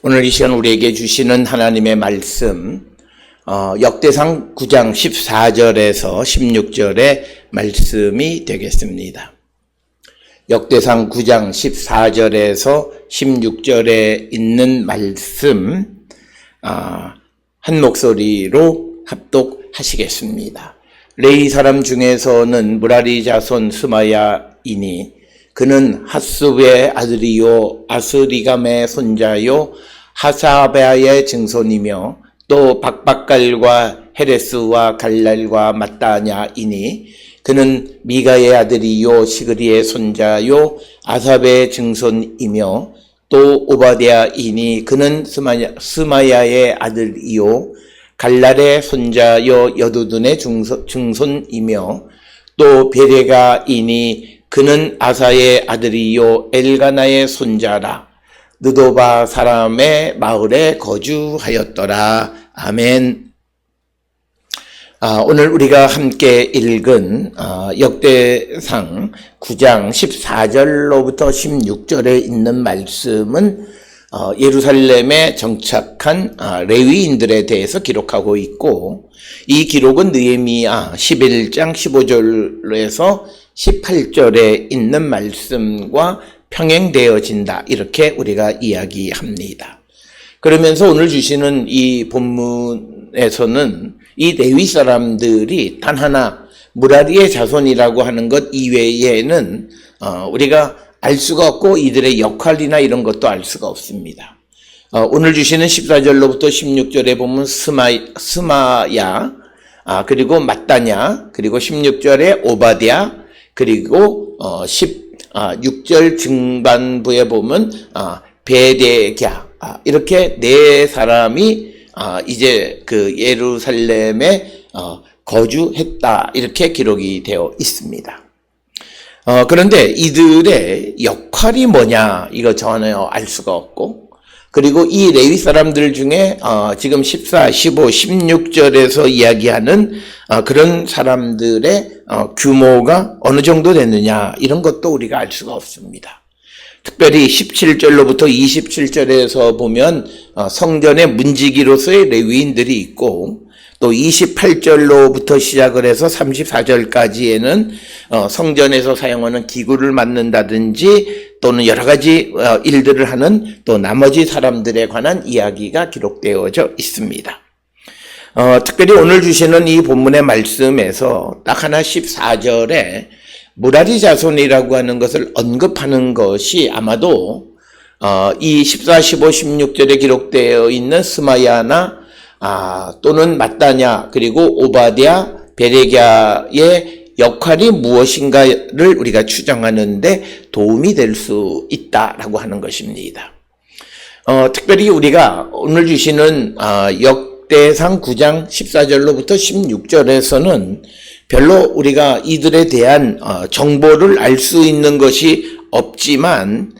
오늘 이 시간 우리에게 주시는 하나님의 말씀, 역대상 9장 14절에서 16절의 말씀이 되겠습니다. 역대상 9장 14절에서 16절에 있는 말씀, 한 목소리로 합독하시겠습니다. 레위 사람 중에서는 무라리 자손 스마야이니 그는 핫숲의 아들이요 아스리감의 손자요 하사베아의 증손이며 또 박박갈과 헤레스와 갈랄과 mat다냐이니 그는 미가의 아들이요 시그리의 손자요 아삽의 증손이며 또 오바댜이니 그는 스마야의 아들이요 갈랄의 손자요 여두둔의 증손이며 또 베레가이니 그는 아사의 아들이요 엘가나의 손자라 느도바 사람의 마을에 거주하였더라. 아멘. 오늘 우리가 함께 읽은 역대상 9장 14절로부터 16절에 있는 말씀은 예루살렘에 정착한 레위인들에 대해서 기록하고 있고, 이 기록은 느헤미야 11장 15절에서 18절에 있는 말씀과 평행되어진다, 이렇게 우리가 이야기합니다. 그러면서 오늘 주시는 이 본문에서는 이 레위 사람들이 단 하나 무라리의 자손이라고 하는 것 이외에는 우리가 알 수가 없고 이들의 역할이나 이런 것도 알 수가 없습니다. 오늘 주시는 14절로부터 16절에 보면 스마야, 그리고 mat다냐, 그리고 16절에 오바댜, 그리고 16절 중반부에 보면 베데갸, 이렇게 네 사람이 이제 그 예루살렘에 거주했다, 이렇게 기록이 되어 있습니다. 그런데 이들의 역할이 뭐냐, 이거 전혀 알 수가 없고, 그리고 이 레위 사람들 중에 지금 14, 15, 16절에서 이야기하는 그런 사람들의 규모가 어느 정도 됐느냐, 이런 것도 우리가 알 수가 없습니다. 특별히 17절로부터 27절에서 보면 성전의 문지기로서의 레위인들이 있고, 또 28절로부터 시작을 해서 34절까지에는 성전에서 사용하는 기구를 맡는다든지 또는 여러 가지 일들을 하는 또 나머지 사람들에 관한 이야기가 기록되어져 있습니다. 특별히 오늘 주시는 이 본문의 말씀에서 딱 하나 14절에 무라리 자손이라고 하는 것을 언급하는 것이 아마도 이 14, 15, 16절에 기록되어 있는 스마야나 또는 mat다냐, 그리고 오바댜, 베레갸의 역할이 무엇인가를 우리가 추정하는데 도움이 될 수 있다라고 하는 것입니다. 특별히 우리가 오늘 주시는 역대상 9장 14절로부터 16절에서는 별로 우리가 이들에 대한 정보를 알 수 있는 것이 없지만,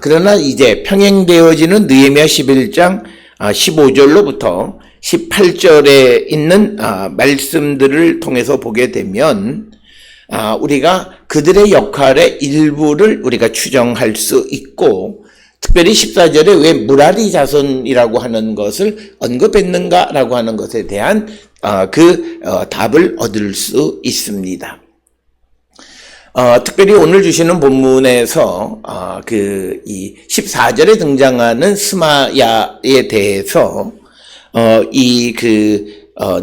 그러나 이제 평행되어지는 느헤미야 11장 15절로부터 18절에 있는 말씀들을 통해서 보게 되면 우리가 그들의 역할의 일부를 우리가 추정할 수 있고, 특별히 14절에 왜 무라리 자손이라고 하는 것을 언급했는가라고 하는 것에 대한 답을 얻을 수 있습니다. 특별히 오늘 주시는 본문에서 이 14절에 등장하는 스마야에 대해서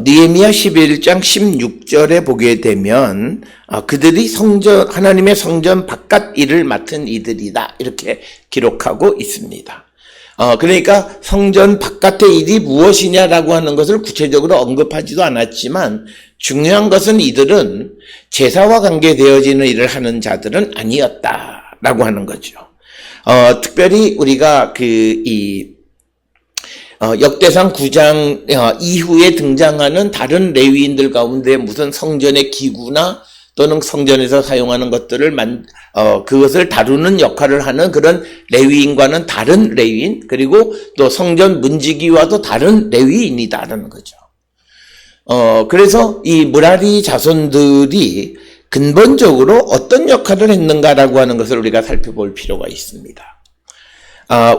느헤미야 11장 16절에 보게 되면 그들이 하나님의 성전 바깥 일을 맡은 이들이다, 이렇게 기록하고 있습니다. 그러니까 성전 바깥의 일이 무엇이냐라고 하는 것을 구체적으로 언급하지도 않았지만, 중요한 것은 이들은 제사와 관계되어지는 일을 하는 자들은 아니었다라고 하는 거죠. 특별히 우리가 역대상 9장 이후에 등장하는 다른 레위인들 가운데 무슨 성전의 기구나 또는 성전에서 사용하는 것들을 그것을 다루는 역할을 하는 그런 레위인과는 다른 레위인, 그리고 또 성전 문지기와도 다른 레위인이다라는 거죠. 그래서 이 무라리 자손들이 근본적으로 어떤 역할을 했는가라고 하는 것을 우리가 살펴볼 필요가 있습니다.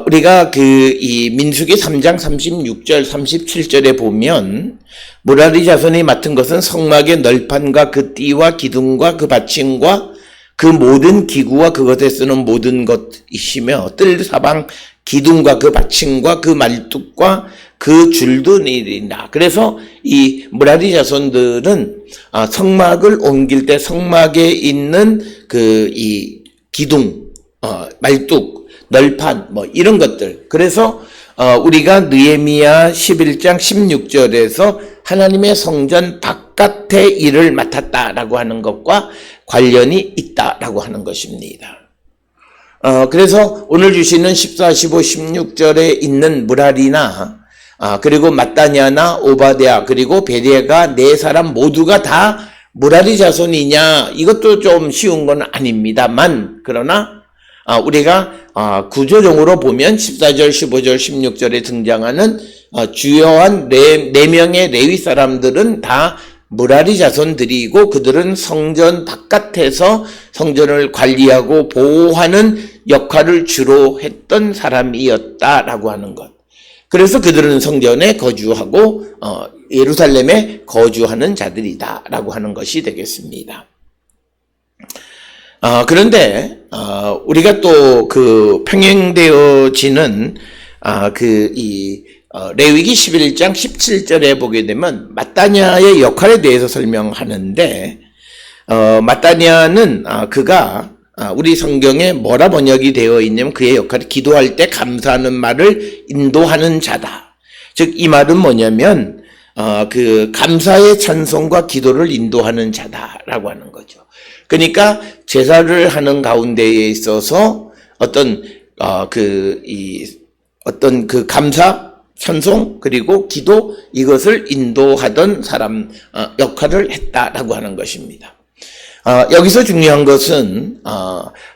우리가 이 민수기 3장 36절, 37절에 보면, 무라리 자손이 맡은 것은 성막의 널판과 그 띠와 기둥과 그 받침과 그 모든 기구와 그것에 쓰는 모든 것이시며, 뜰 사방 기둥과 그 받침과 그 말뚝과 그 줄도 내린다. 그래서 이 무라리 자손들은 성막을 옮길 때 성막에 있는 이 기둥, 말뚝, 널판 이런 것들. 그래서 우리가 느헤미야 11장 16절에서 하나님의 성전 바깥의 일을 맡았다라고 하는 것과 관련이 있다라고 하는 것입니다. 그래서 오늘 주시는 14, 15, 16절에 있는 무라리나 그리고 마따냐나 오바댜 그리고 베레가 네 사람 모두가 다 무라리 자손이냐, 이것도 좀 쉬운 건 아닙니다만, 그러나 우리가 구조적으로 보면 14절, 15절, 16절에 등장하는 주요한 네 명의 레위 사람들은 다 무라리 자손들이고, 그들은 성전 바깥에서 성전을 관리하고 보호하는 역할을 주로 했던 사람이었다라고 하는 것. 그래서 그들은 성전에 거주하고 예루살렘에 거주하는 자들이다라고 하는 것이 되겠습니다. 그런데 우리가 또 그 평행되어지는 레위기 11장 17절에 보게 되면 마따냐의 역할에 대해서 설명하는데, 마따냐는 그가 우리 성경에 뭐라 번역이 되어 있냐면, 그의 역할이 기도할 때 감사하는 말을 인도하는 자다. 즉 이 말은 뭐냐면 그 감사의 찬송과 기도를 인도하는 자다라고 하는 거죠. 그러니까 제사를 하는 가운데에 있어서 어떤 감사, 찬송 그리고 기도, 이것을 인도하던 사람 역할을 했다라고 하는 것입니다. 여기서 중요한 것은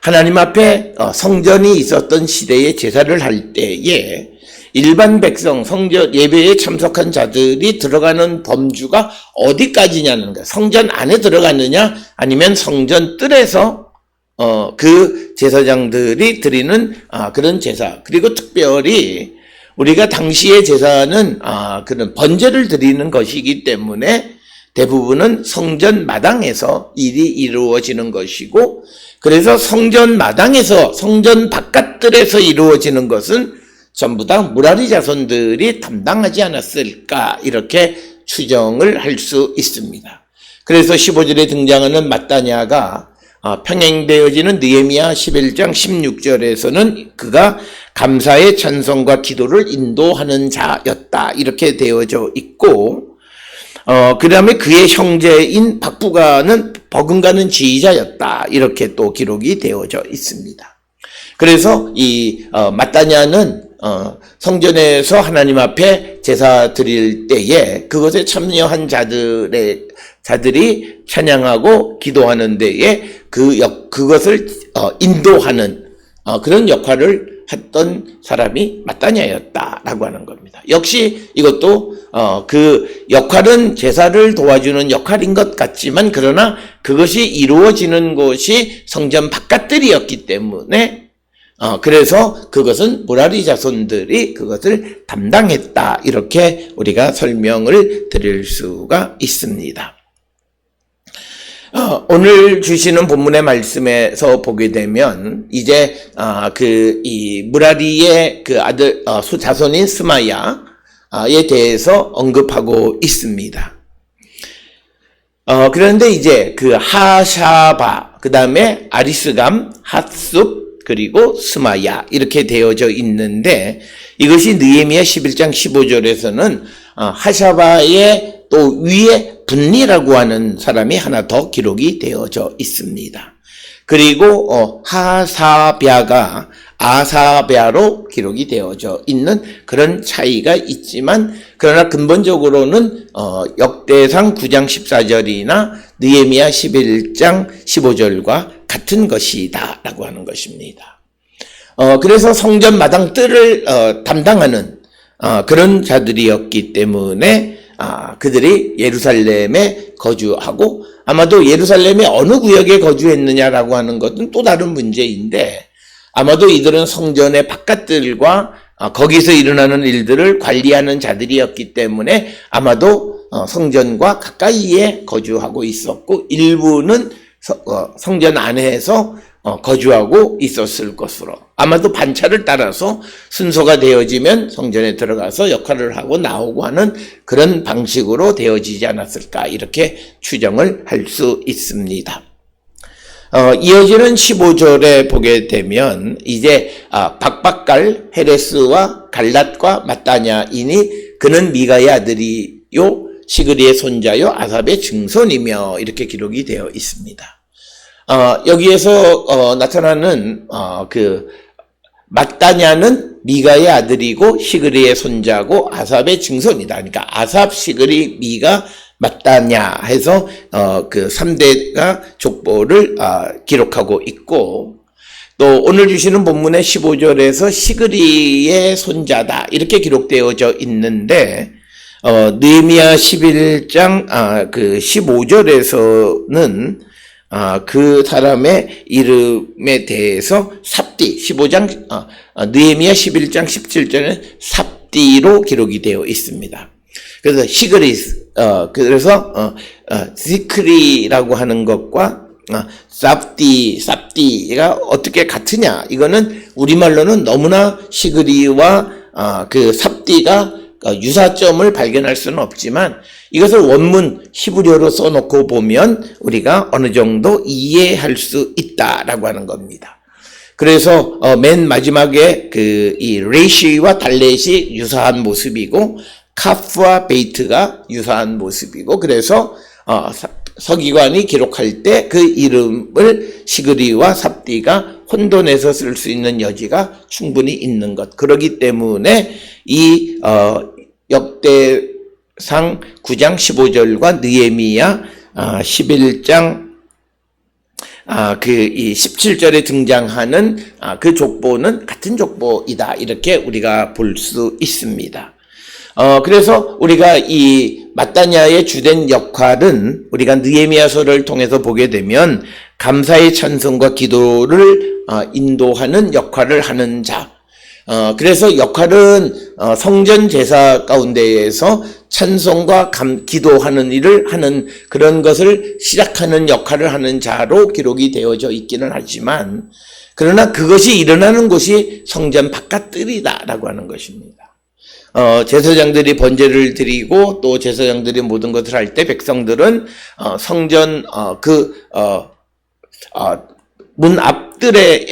하나님 앞에 성전이 있었던 시대에 제사를 할 때에 일반 백성, 성전 예배에 참석한 자들이 들어가는 범주가 어디까지냐는 거예요. 성전 안에 들어갔느냐, 아니면 성전 뜰에서 그 제사장들이 드리는 그런 제사. 그리고 특별히 우리가 당시의 제사는 그런 번제를 드리는 것이기 때문에 대부분은 성전 마당에서 일이 이루어지는 것이고, 그래서 성전 마당에서, 성전 바깥들에서 이루어지는 것은 전부 다 무라리 자손들이 담당하지 않았을까, 이렇게 추정을 할 수 있습니다. 그래서 15절에 등장하는 마따냐가 평행되어지는 느헤미야 11장 16절에서는 그가 감사의 찬송과 기도를 인도하는 자였다, 이렇게 되어져 있고, 그 다음에 그의 형제인 박부가는 버금가는 지휘자였다, 이렇게 또 기록이 되어져 있습니다. 그래서 이 마따냐는 성전에서 하나님 앞에 제사 드릴 때에 그것에 참여한 자들이 찬양하고 기도하는 데에 그것을 인도하는 그런 역할을 했던 사람이 마따냐였다라고 하는 겁니다. 역시 이것도 그 역할은 제사를 도와주는 역할인 것 같지만, 그러나 그것이 이루어지는 곳이 성전 바깥들이었기 때문에 그래서 그것은 무라리 자손들이 그것을 담당했다, 이렇게 우리가 설명을 드릴 수가 있습니다. 오늘 주시는 본문의 말씀에서 보게 되면 이제 이 무라리의 그 아들 자손인 스마야에 대해서 언급하고 있습니다. 그런데 이제 그 하샤바, 그 다음에 아리스감, 핫숲, 그리고 스마야, 이렇게 되어져 있는데, 이것이 느헤미야 11장 15절에서는 하샤바의 또 위에 분리라고 하는 사람이 하나 더 기록이 되어져 있습니다. 그리고 하사랴가 아사랴로 기록이 되어져 있는 그런 차이가 있지만, 그러나 근본적으로는 역대상 9장 14절이나 느헤미야 11장 15절과 같은 것이다 라고 하는 것입니다. 그래서 성전 마당 뜰을 담당하는 그런 자들이었기 때문에 그들이 예루살렘에 거주하고, 아마도 예루살렘의 어느 구역에 거주했느냐라고 하는 것은 또 다른 문제인데, 아마도 이들은 성전의 바깥들과 거기서 일어나는 일들을 관리하는 자들이었기 때문에 아마도 성전과 가까이에 거주하고 있었고 일부는 성전 안에서 거주하고 있었을 것으로 아마도 반차를 따라서 순서가 되어지면 성전에 들어가서 역할을 하고 나오고 하는 그런 방식으로 되어지지 않았을까 이렇게 추정을 할 수 있습니다. 이어지는 15절에 보게 되면 이제 박박갈 헤레스와 갈랏과 마따냐이니 그는 미가의 아들이요 시그리의 손자요 아삽의 증손이며 이렇게 기록이 되어 있습니다. 여기에서 나타나는 그 마따냐는 미가의 아들이고 시그리의 손자고 아삽의 증손이다. 그러니까 아삽, 시그리, 미가, 마따냐 해서 그 3대가 족보를 기록하고 있고 또 오늘 주시는 본문의 15절에서 시그리의 손자다 이렇게 기록되어져 있는데 느헤미야 11장 그 15절에서는 그 사람의 이름에 대해서 삽디 15장 느헤미야 11장 17절에는 삽디로 기록이 되어 있습니다. 그래서 시그리스 그래서 시크리라고 하는 것과 삽디가 어떻게 같으냐 이거는 우리말로는 너무나 시그리와 그 삽디가 유사점을 발견할 수는 없지만 이것을 원문 히브리어로 써놓고 보면 우리가 어느 정도 이해할 수 있다라고 하는 겁니다. 그래서 맨 마지막에 그 이 레시와 달렛이 유사한 모습이고 카프와 베이트가 유사한 모습이고 그래서 서기관이 기록할 때 그 이름을 시그리와 삽디가 혼돈해서 쓸 수 있는 여지가 충분히 있는 것. 그렇기 때문에 이 역대상 9장 15절과 느헤미야 11장 이 17절에 등장하는 그 족보는 같은 족보이다. 이렇게 우리가 볼 수 있습니다. 그래서 우리가 이 마따냐의 주된 역할은 우리가 느헤미야서를 통해서 보게 되면 감사의 찬송과 기도를 인도하는 역할을 하는 자. 그래서 역할은 성전 제사 가운데에서 찬송과 기도하는 일을 하는 그런 것을 시작하는 역할을 하는 자로 기록이 되어져 있기는 하지만 그러나 그것이 일어나는 곳이 성전 바깥들이다라고 하는 것입니다. 제사장들이 번제를 드리고 또 제사장들이 모든 것을 할 때 백성들은 성전 문 앞들에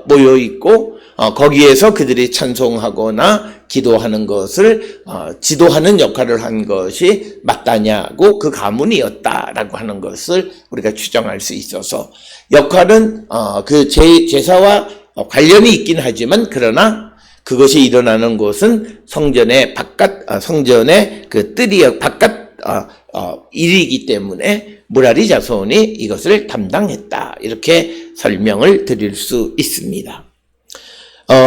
모여 있고 거기에서 그들이 찬송하거나 기도하는 것을 지도하는 역할을 한 것이 마따냐고 그 가문이었다라고 하는 것을 우리가 추정할 수 있어서 역할은 그 제사와 관련이 있긴 하지만 그러나 그것이 일어나는 곳은 성전의 성전의 그 뜰이 바깥 일이기 때문에 무라리 자손이 이것을 담당했다. 이렇게 설명을 드릴 수 있습니다.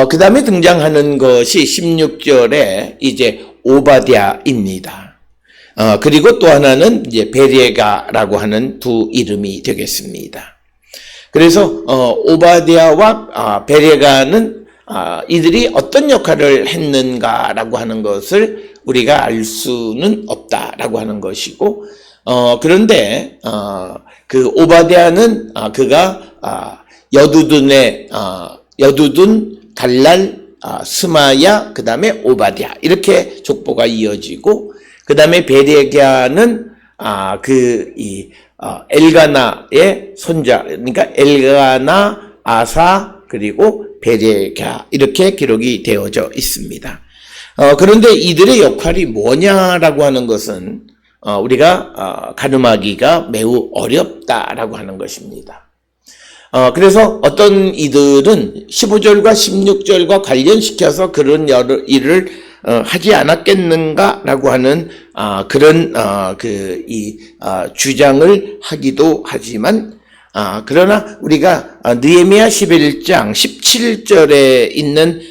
그 다음에 등장하는 것이 16절에 이제 오바댜입니다. 그리고 또 하나는 이제 베레가라고 하는 두 이름이 되겠습니다. 그래서 오바댜와 베레가는 이들이 어떤 역할을 했는가라고 하는 것을 우리가 알 수는 없다라고 하는 것이고, 그런데 그 오바댜는 그가 여두둔, 갈랄, 스마야, 그 다음에 오바댜 이렇게 족보가 이어지고, 그 다음에 베레가는 엘가나의 손자, 그러니까 엘가나, 아사 그리고 베레가 이렇게 기록이 되어져 있습니다. 그런데 이들의 역할이 뭐냐라고 하는 것은 우리가 가늠하기가 매우 어렵다라고 하는 것입니다. 그래서 어떤 이들은 15절과 16절과 관련시켜서 그런 여러 일을 하지 않았겠는가라고 하는 그런 주장을 하기도 하지만 그러나 우리가 느헤미야 11장 17절에 있는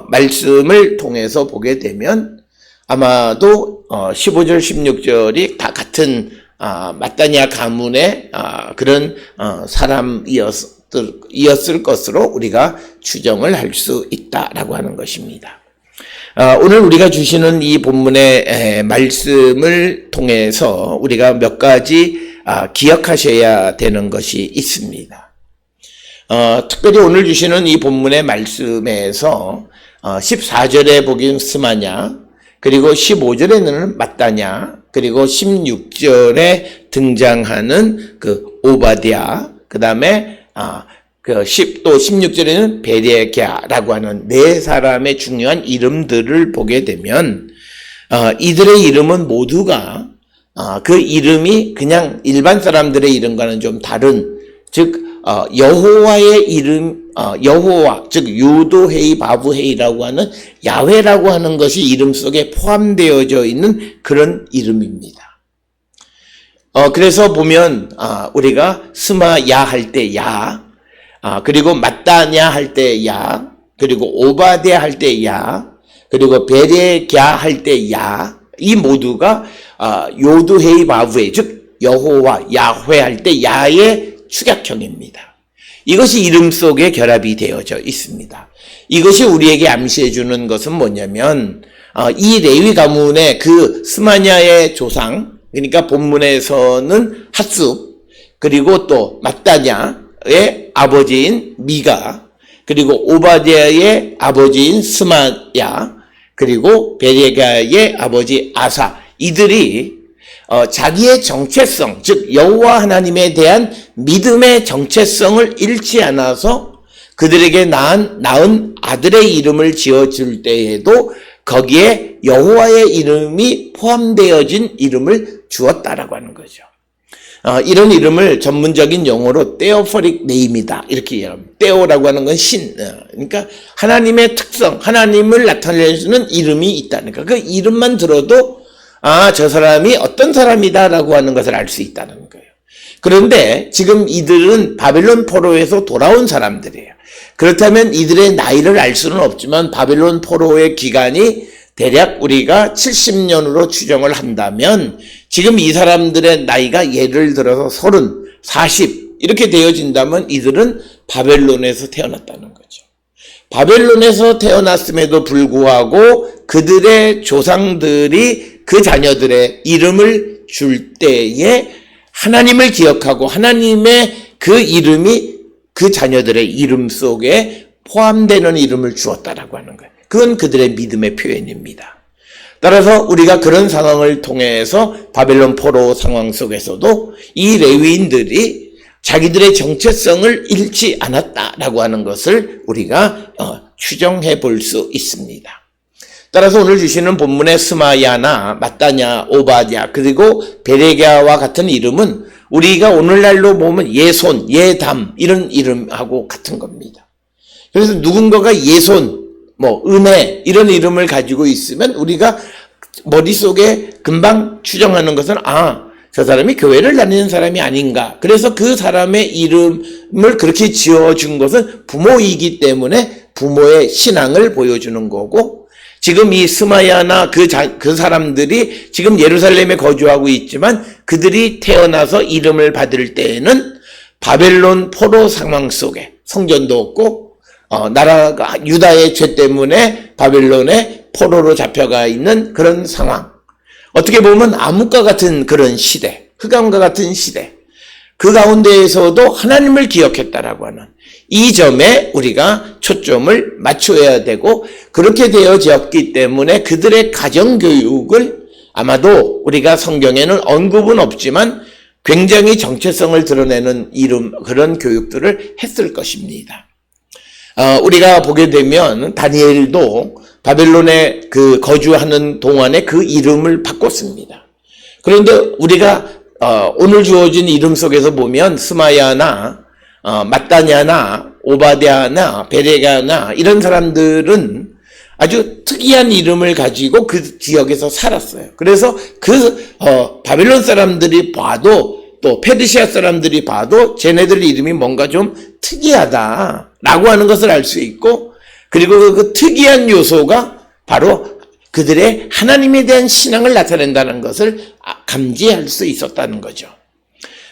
말씀을 통해서 보게 되면 아마도 15절 16절이 다 같은 마따냐 가문의 그런 사람이었고 것이었을 것으로 우리가 추정을 할 수 있다라고 하는 것입니다. 오늘 우리가 주시는 이 본문의 말씀을 통해서 우리가 몇 가지 기억하셔야 되는 것이 있습니다. 특별히 오늘 주시는 이 본문의 말씀에서 14절에 보긴 스마냐, 그리고 15절에는 마따냐, 그리고 16절에 등장하는 그 오바댜, 그 다음에 또 16절에는 베레갸라고 하는 네 사람의 중요한 이름들을 보게 되면 이들의 이름은 모두가 그 이름이 그냥 일반 사람들의 이름과는 좀 다른, 즉 여호와의 이름, 여호와, 즉 유도헤이 바브헤이라고 하는 야훼라고 하는 것이 이름 속에 포함되어져 있는 그런 이름입니다. 그래서 보면 우리가 스마야 할 때 야, 그리고 마따냐 할 때 야, 그리고 오바댜 할 때 야, 그리고 베레갸 할 때 야, 이 모두가 요드헤이 바브헤이, 즉 여호와 야훼 할 때 야의 축약형입니다. 이것이 이름 속에 결합이 되어져 있습니다. 이것이 우리에게 암시해 주는 것은 뭐냐면 이 레위 가문의 그 스마냐의 조상, 그러니까 본문에서는 핫숲, 그리고 또 마따냐의 아버지인 미가, 그리고 오바댜의 아버지인 스마야, 그리고 베레가의 아버지 아사, 이들이 자기의 정체성, 즉 여호와 하나님에 대한 믿음의 정체성을 잃지 않아서 그들에게 낳은 아들의 이름을 지어줄 때에도 거기에 여호와의 이름이 포함되어진 이름을 주었다라고 하는 거죠. 이런 이름을 전문적인 용어로 theophoric name이다 이렇게 얘기합니다. theo라고 하는 건 신, 그러니까 하나님의 특성, 하나님을 나타내주는 이름이 있다니까. 그 이름만 들어도 저 사람이 어떤 사람이다라고 하는 것을 알 수 있다는 거예요. 그런데 지금 이들은 바벨론 포로에서 돌아온 사람들이에요. 그렇다면 이들의 나이를 알 수는 없지만 바벨론 포로의 기간이 대략 우리가 70년으로 추정을 한다면 지금 이 사람들의 나이가 예를 들어서 30, 40 이렇게 되어진다면 이들은 바벨론에서 태어났다는 거죠. 바벨론에서 태어났음에도 불구하고 그들의 조상들이 그 자녀들의 이름을 줄 때에 하나님을 기억하고 하나님의 그 이름이 그 자녀들의 이름 속에 포함되는 이름을 주었다라고 하는 거예요. 그건 그들의 믿음의 표현입니다. 따라서 우리가 그런 상황을 통해서 바벨론 포로 상황 속에서도 이 레위인들이 자기들의 정체성을 잃지 않았다라고 하는 것을 우리가 추정해 볼 수 있습니다. 따라서 오늘 주시는 본문의 스마야나 마따냐, 오바댜, 그리고 베레갸와 같은 이름은 우리가 오늘날로 보면 예손, 예담 이런 이름하고 같은 겁니다. 그래서 누군가가 예손, 은혜 이런 이름을 가지고 있으면 우리가 머릿속에 금방 추정하는 것은 저 사람이 교회를 다니는 사람이 아닌가. 그래서 그 사람의 이름을 그렇게 지어준 것은 부모이기 때문에 부모의 신앙을 보여주는 거고, 지금 이 스마야나 그 사람들이 지금 예루살렘에 거주하고 있지만 그들이 태어나서 이름을 받을 때에는 바벨론 포로 상황 속에 성전도 없고 나라가 유다의 죄 때문에 바벨론에 포로로 잡혀가 있는 그런 상황. 어떻게 보면 암흑과 같은 그런 시대, 흑암과 같은 시대. 그 가운데에서도 하나님을 기억했다라고 하는 이 점에 우리가 초점을 맞춰야 되고, 그렇게 되어졌기 때문에 그들의 가정교육을 아마도 우리가 성경에는 언급은 없지만 굉장히 정체성을 드러내는 그런 교육들을 했을 것입니다. 우리가 보게 되면 다니엘도 바벨론에 거주하는 동안에 그 이름을 바꿨습니다. 그런데 우리가 오늘 주어진 이름 속에서 보면 스마야나 마따냐나 오바댜나 베레가나 이런 사람들은 아주 특이한 이름을 가지고 그 지역에서 살았어요. 그래서 바벨론 사람들이 봐도 또 페르시아 사람들이 봐도 쟤네들 이름이 뭔가 좀 특이하다라고 하는 것을 알 수 있고, 그리고 그 특이한 요소가 바로 그들의 하나님에 대한 신앙을 나타낸다는 것을 감지할 수 있었다는 거죠.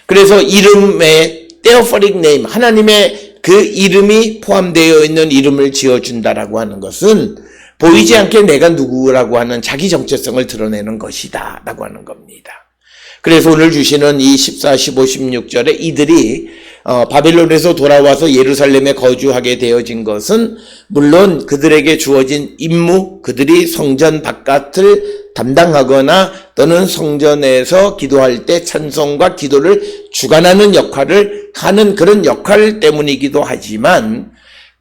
그래서 이름의 theophoric name, 하나님의 그 이름이 포함되어 있는 이름을 지어준다라고 하는 것은 보이지 않게 내가 누구라고 하는 자기 정체성을 드러내는 것이다 라고 하는 겁니다. 그래서 오늘 주시는 이 14, 15, 16절에 이들이 바벨론에서 돌아와서 예루살렘에 거주하게 되어진 것은 물론 그들에게 주어진 임무, 그들이 성전 바깥을 담당하거나 또는 성전에서 기도할 때 찬송과 기도를 주관하는 역할을 하는 그런 역할 때문이기도 하지만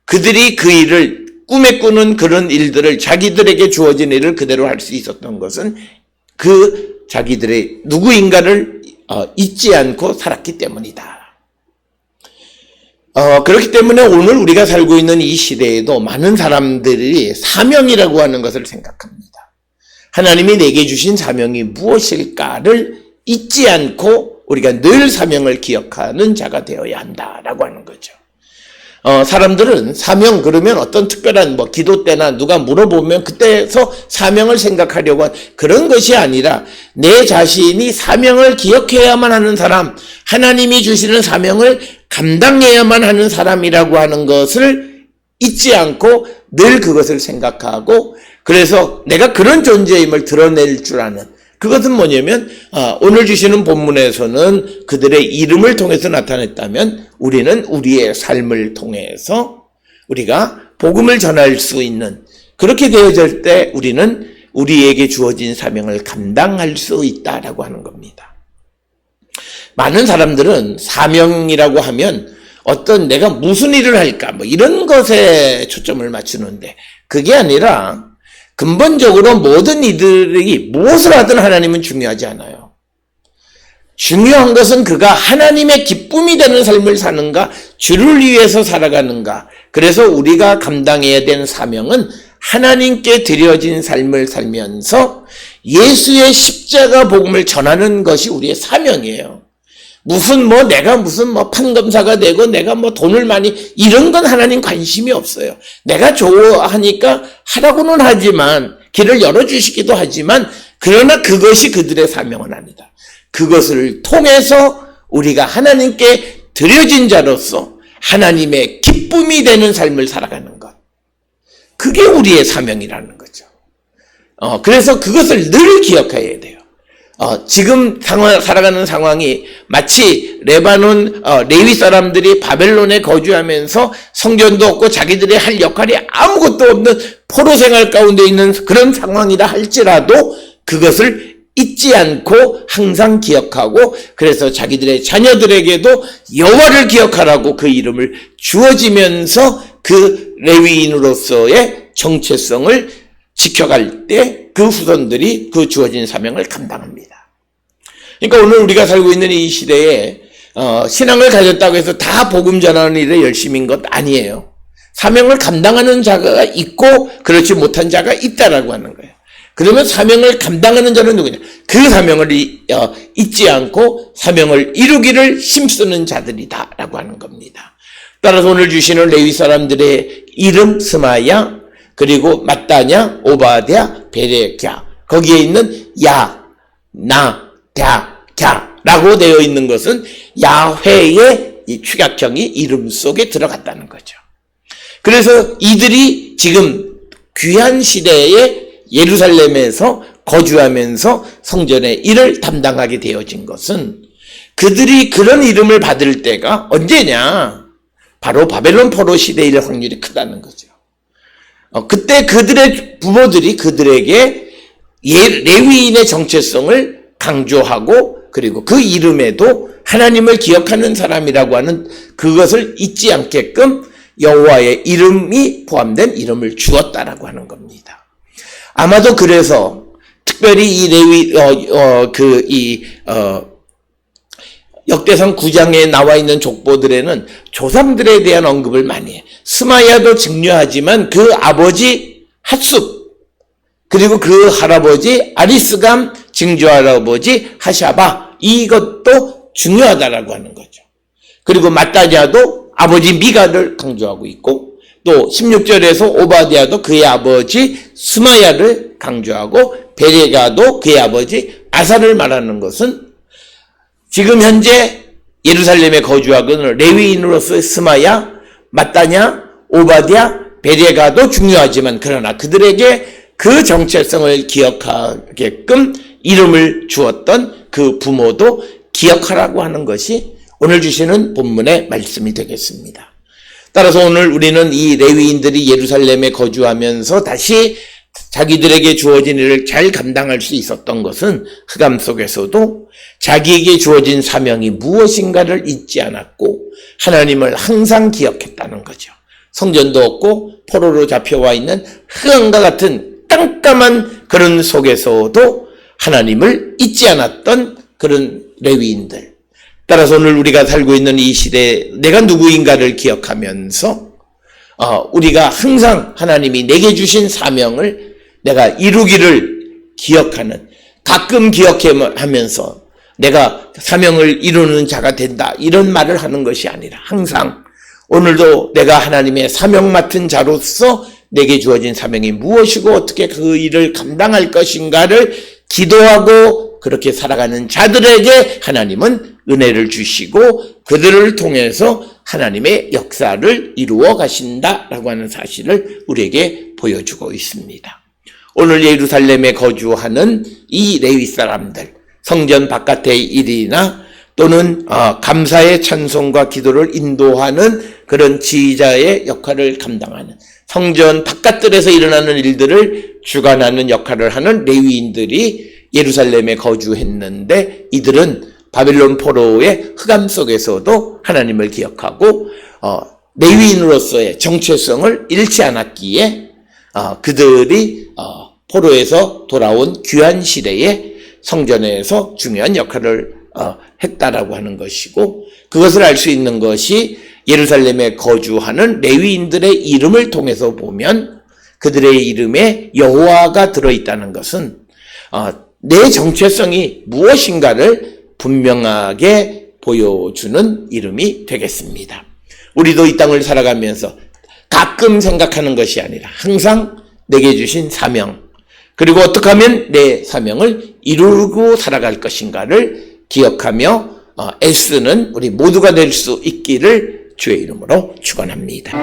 그들이 그 일을 꿈에 꾸는 그런 일들을 자기들에게 주어진 일을 그대로 할 수 있었던 것은 그 자기들의 누구인가를 잊지 않고 살았기 때문이다. 그렇기 때문에 오늘 우리가 살고 있는 이 시대에도 많은 사람들이 사명이라고 하는 것을 생각합니다. 하나님이 내게 주신 사명이 무엇일까를 잊지 않고 우리가 늘 사명을 기억하는 자가 되어야 한다라고 하는 거죠. 사람들은 사명 그러면 어떤 특별한 기도 때나 누가 물어보면 그때서 사명을 생각하려고 한 그런 것이 아니라 내 자신이 사명을 기억해야만 하는 사람, 하나님이 주시는 사명을 감당해야만 하는 사람이라고 하는 것을 잊지 않고 늘 그것을 생각하고 그래서 내가 그런 존재임을 드러낼 줄 아는 그것은 뭐냐면 오늘 주시는 본문에서는 그들의 이름을 통해서 나타냈다면 우리는 우리의 삶을 통해서 우리가 복음을 전할 수 있는 그렇게 되어질 때 우리는 우리에게 주어진 사명을 감당할 수 있다라고 하는 겁니다. 많은 사람들은 사명이라고 하면 어떤 내가 무슨 일을 할까 이런 것에 초점을 맞추는데 그게 아니라 근본적으로 모든 이들이 무엇을 하든 하나님은 중요하지 않아요. 중요한 것은 그가 하나님의 기쁨이 되는 삶을 사는가, 주를 위해서 살아가는가. 그래서 우리가 감당해야 되는 사명은 하나님께 드려진 삶을 살면서 예수의 십자가 복음을 전하는 것이 우리의 사명이에요. 내가 판검사가 되고 내가 돈을 많이 이런 건 하나님 관심이 없어요. 내가 좋아하니까 하라고는 하지만 길을 열어주시기도 하지만 그러나 그것이 그들의 사명은 아니다. 그것을 통해서 우리가 하나님께 드려진 자로서 하나님의 기쁨이 되는 삶을 살아가는 것. 그게 우리의 사명이라는 거죠. 그래서 그것을 늘 기억해야 돼요. 지금 살아가는 상황이 마치 레바논 레위 사람들이 바벨론에 거주하면서 성전도 없고 자기들이 할 역할이 아무것도 없는 포로 생활 가운데 있는 그런 상황이라 할지라도 그것을 잊지 않고 항상 기억하고 그래서 자기들의 자녀들에게도 여호와를 기억하라고 그 이름을 주어지면서 그 레위인으로서의 정체성을 지켜갈 때 그 후손들이 그 주어진 사명을 감당합니다. 그러니까 오늘 우리가 살고 있는 이 시대에 신앙을 가졌다고 해서 다 복음 전하는 일에 열심인 것 아니에요. 사명을 감당하는 자가 있고 그렇지 못한 자가 있다라고 하는 거예요. 그러면 사명을 감당하는 자는 누구냐? 그 사명을 잊지 않고 사명을 이루기를 힘쓰는 자들이다라고 하는 겁니다. 따라서 오늘 주시는 레위 사람들의 이름 스마야 그리고 matthania, 오바댜, 베레랴 거기에 있는 야, 나, 랴, 갸라고 되어 있는 것은 야훼의 이 축약형이 이름 속에 들어갔다는 거죠. 그래서 이들이 지금 귀한 시대에 예루살렘에서 거주하면서 성전의 일을 담당하게 되어진 것은 그들이 그런 이름을 받을 때가 언제냐? 바로 바벨론 포로 시대일 확률이 크다는 거죠. 그때 그들의 부모들이 그들에게 레위인의 정체성을 강조하고 그리고 그 이름에도 하나님을 기억하는 사람이라고 하는 그것을 잊지 않게끔 여호와의 이름이 포함된 이름을 주었다라고 하는 겁니다. 아마도 그래서 특별히 이 레위 역대상 9장에 나와 있는 족보들에는 조상들에 대한 언급을 많이 해요. 스마야도 중요하지만 그 아버지 핫숲 그리고 그 할아버지 아리스감 증조할아버지 하샤바 이것도 중요하다라고 하는 거죠. 그리고 마따냐도 아버지 미가를 강조하고 있고 또 16절에서 오바댜도 그의 아버지 스마야를 강조하고 베레가도 그의 아버지 아사를 말하는 것은 지금 현재 예루살렘에 거주하고 있는 레위인으로서의 스마야, 마따냐, 오바댜, 베레가도 중요하지만 그러나 그들에게 그 정체성을 기억하게끔 이름을 주었던 그 부모도 기억하라고 하는 것이 오늘 주시는 본문의 말씀이 되겠습니다. 따라서 오늘 우리는 이 레위인들이 예루살렘에 거주하면서 다시 자기들에게 주어진 일을 잘 감당할 수 있었던 것은 흑암 속에서도 자기에게 주어진 사명이 무엇인가를 잊지 않았고 하나님을 항상 기억했다는 거죠. 성전도 없고 포로로 잡혀와 있는 흑암과 같은 깜깜한 그런 속에서도 하나님을 잊지 않았던 그런 레위인들. 따라서 오늘 우리가 살고 있는 이 시대에 내가 누구인가를 기억하면서 우리가 항상 하나님이 내게 주신 사명을 내가 이루기를 기억하는, 가끔 기억하면서 내가 사명을 이루는 자가 된다 이런 말을 하는 것이 아니라 항상 오늘도 내가 하나님의 사명 맡은 자로서 내게 주어진 사명이 무엇이고 어떻게 그 일을 감당할 것인가를 기도하고 그렇게 살아가는 자들에게 하나님은 은혜를 주시고 그들을 통해서 하나님의 역사를 이루어 가신다라고 하는 사실을 우리에게 보여주고 있습니다. 오늘 예루살렘에 거주하는 이 레위 사람들, 성전 바깥의 일이나 또는 감사의 찬송과 기도를 인도하는 그런 지휘자의 역할을 감당하는, 성전 바깥들에서 일어나는 일들을 주관하는 역할을 하는 레위인들이 예루살렘에 거주했는데 이들은 바벨론 포로의 흑암 속에서도 하나님을 기억하고 레위인으로서의 정체성을 잃지 않았기에 그들이 포로에서 돌아온 귀한 시대에 성전에서 중요한 역할을 했다라고 하는 것이고, 그것을 알 수 있는 것이 예루살렘에 거주하는 레위인들의 이름을 통해서 보면 그들의 이름에 여호와가 들어있다는 것은 내 정체성이 무엇인가를 분명하게 보여주는 이름이 되겠습니다. 우리도 이 땅을 살아가면서 가끔 생각하는 것이 아니라 항상 내게 주신 사명, 그리고 어떻게 하면 내 사명을 이루고 살아갈 것인가를 기억하며 애쓰는 우리 모두가 될 수 있기를 주의 이름으로 축원합니다.